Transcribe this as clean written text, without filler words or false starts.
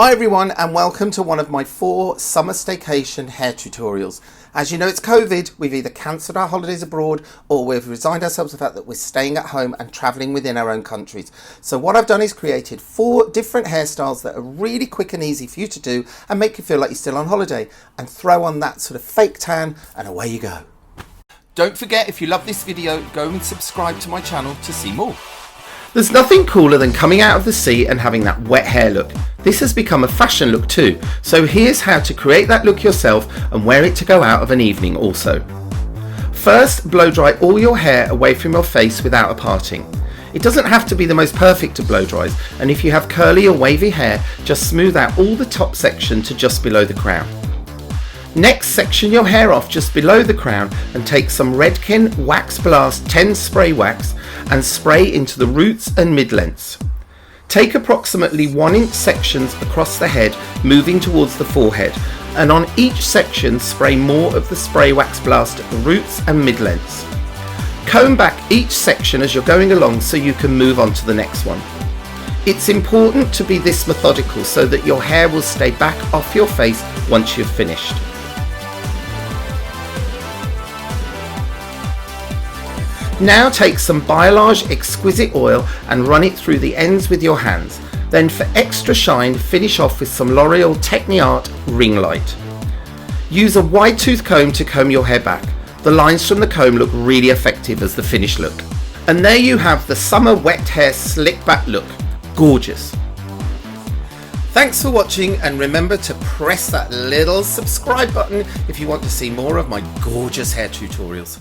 Hi everyone, and welcome to one of my 4 summer staycation hair tutorials. As you know, it's COVID. We've either cancelled our holidays abroad or we've resigned ourselves to the fact that we're staying at home and travelling within our own countries. So what I've done is created 4 different hairstyles that are really quick and easy for you to do and make you feel like you're still on holiday, and throw on that sort of fake tan and away you go. Don't forget, if you love this video, go and subscribe to my channel to see more. There's nothing cooler than coming out of the sea and having that wet hair look. This has become a fashion look too, so here's how to create that look yourself and wear it to go out of an evening also. First, blow dry all your hair away from your face without a parting. It doesn't have to be the most perfect of blow dries, and if you have curly or wavy hair, just smooth out all the top section to just below the crown. Next, section your hair off just below the crown and take some Redken Wax Blast 10 spray wax and spray into the roots and mid-lengths. Take approximately 1-inch sections across the head, moving towards the forehead, and on each section spray more of the spray wax blast at the roots and mid-lengths. Comb back each section as you're going along so you can move on to the next one. It's important to be this methodical so that your hair will stay back off your face once you've finished. Now take some Biolage Exquisite Oil and run it through the ends with your hands. Then for extra shine, finish off with some L'Oreal Techniart Ring Light. Use a wide tooth comb to comb your hair back. The lines from the comb look really effective as the finished look. And there you have the summer wet hair slick back look. Gorgeous. Thanks for watching, and remember to press that little subscribe button if you want to see more of my gorgeous hair tutorials.